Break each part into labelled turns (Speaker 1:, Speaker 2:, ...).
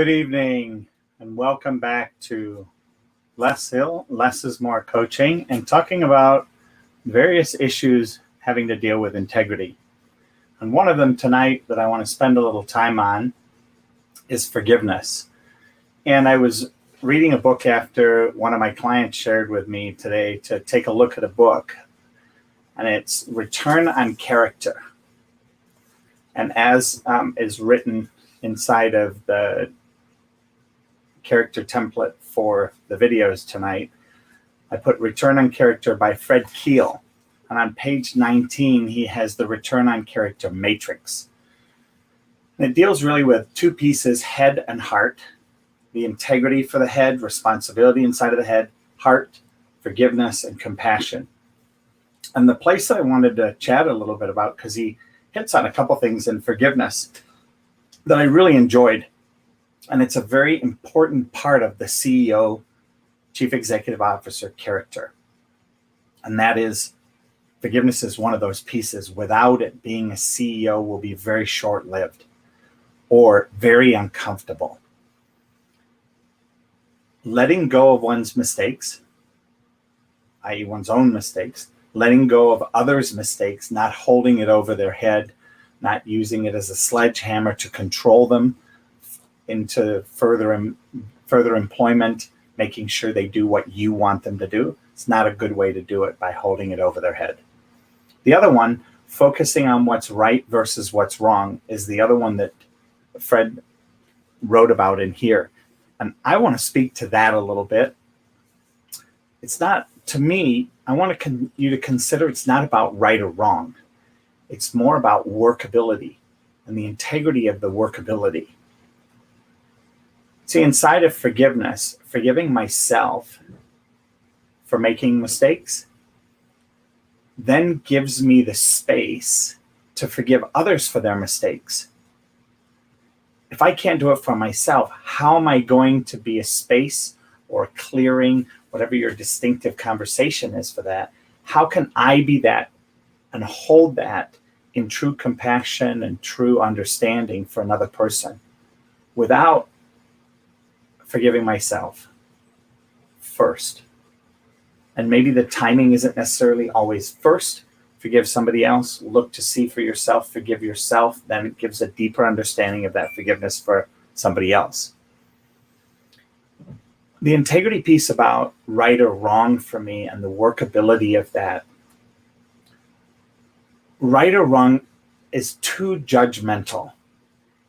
Speaker 1: Good evening and welcome back to Less Hill, Less is More Coaching, and talking about various issues having to deal with integrity. And one of them tonight that I want to spend a little time on is forgiveness. And I was reading a book after one of my clients shared with me today to take a look at a book, and it's Return on Character. And as is written inside of the character template for the videos tonight, I put Return on Character by Fred Kiel. And on page 19, he has the Return on Character matrix. And it deals really with two pieces, head and heart. The integrity for the head, responsibility inside of the head, heart, forgiveness, and compassion. And the place that I wanted to chat a little bit about, because he hits on a couple things in forgiveness that I really enjoyed. And it's a very important part of the CEO, Chief Executive Officer character. And that is, forgiveness is one of those pieces. Without it, being a CEO will be very short-lived or very uncomfortable. Letting go of one's mistakes, i.e. one's own mistakes, letting go of others' mistakes, not holding it over their head, not using it as a sledgehammer to control them into further employment, making sure they do what you want them to do. It's not a good way to do it by holding it over their head. The other one, focusing on what's right versus what's wrong, is the other one that Fred wrote about in here. And I want to speak to that a little bit. It's not, to me, I want you to consider it's not about right or wrong. It's more about workability and the integrity of the workability. See, inside of forgiveness, forgiving myself for making mistakes then gives me the space to forgive others for their mistakes. If I can't do it for myself, how am I going to be a space or a clearing, whatever your distinctive conversation is for that? How can I be that and hold that in true compassion and true understanding for another person without forgiving myself first? And maybe the timing isn't necessarily always first. Forgive somebody else, look to see for yourself, forgive yourself, then it gives a deeper understanding of that forgiveness for somebody else. The integrity piece about right or wrong for me and the workability of that. Right or wrong is too judgmental.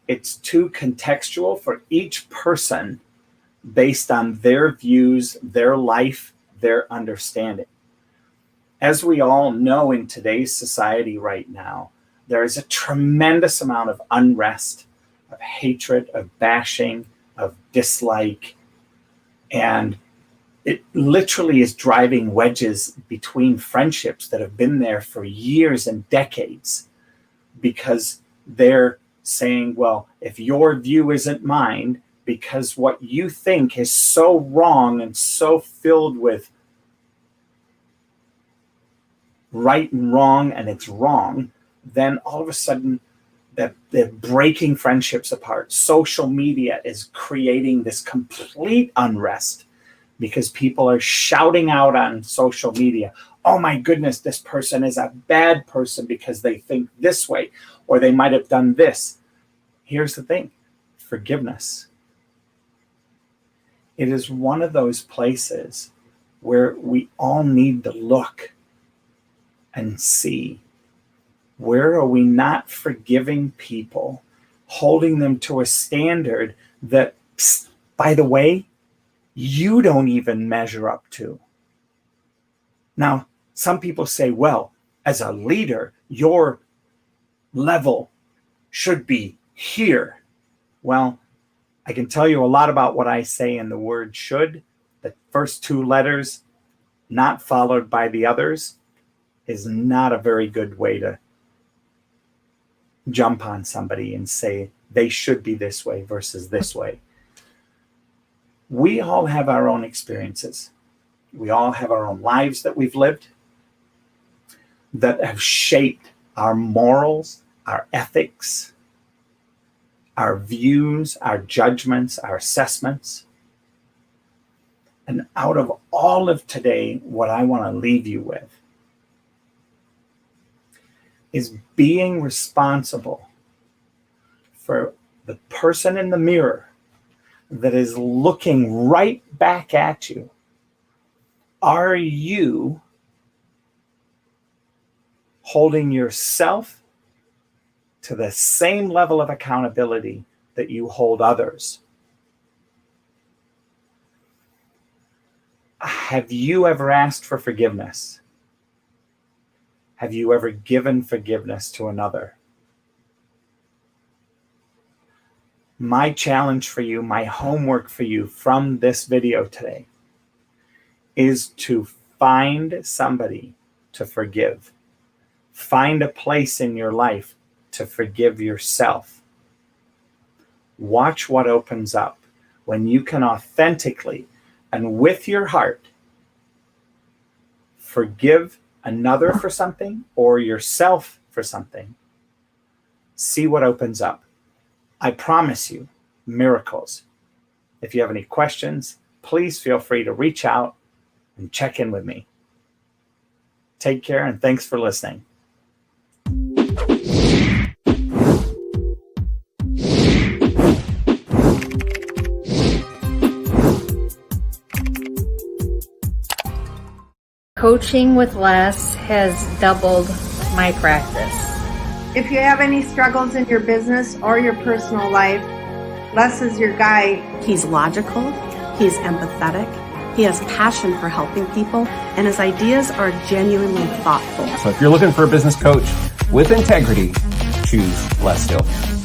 Speaker 1: It's too contextual for each person based on their views, their life, their understanding. As we all know in today's society right now, there is a tremendous amount of unrest, of hatred, of bashing, of dislike, and it literally is driving wedges between friendships that have been there for years and decades because they're saying, well, if your view isn't mine, because what you think is so wrong and so filled with right and wrong, and it's wrong, then all of a sudden they're breaking friendships apart. Social media is creating this complete unrest because people are shouting out on social media, oh my goodness, this person is a bad person because they think this way, or they might have done this. Here's the thing, forgiveness. It is one of those places where we all need to look and see, where are we not forgiving people, holding them to a standard that, by the way, you don't even measure up to. Now, some people say, well, as a leader, your level should be here. Well, I can tell you a lot about what I say in the word should. The first two letters, not followed by the others, is not a very good way to jump on somebody and say they should be this way versus this way. We all have our own experiences. We all have our own lives that we've lived that have shaped our morals, our ethics, our views, our judgments, our assessments. And out of all of today, what I want to leave you with is being responsible for the person in the mirror that is looking right back at you. Are you holding yourself to the same level of accountability that you hold others? Have you ever asked for forgiveness? Have you ever given forgiveness to another? My challenge for you, my homework for you from this video today is to find somebody to forgive. Find a place in your life to forgive yourself. Watch what opens up when you can authentically and with your heart forgive another for something or yourself for something. See what opens up. I promise you miracles. If you have any questions, please feel free to reach out and check in with me. Take care and thanks for listening.
Speaker 2: Coaching with Les has doubled my practice.
Speaker 3: If you have any struggles in your business or your personal life, Les is your guy.
Speaker 4: He's logical, he's empathetic, he has passion for helping people, and his ideas are genuinely thoughtful.
Speaker 5: So if you're looking for a business coach with integrity, choose Les Hill.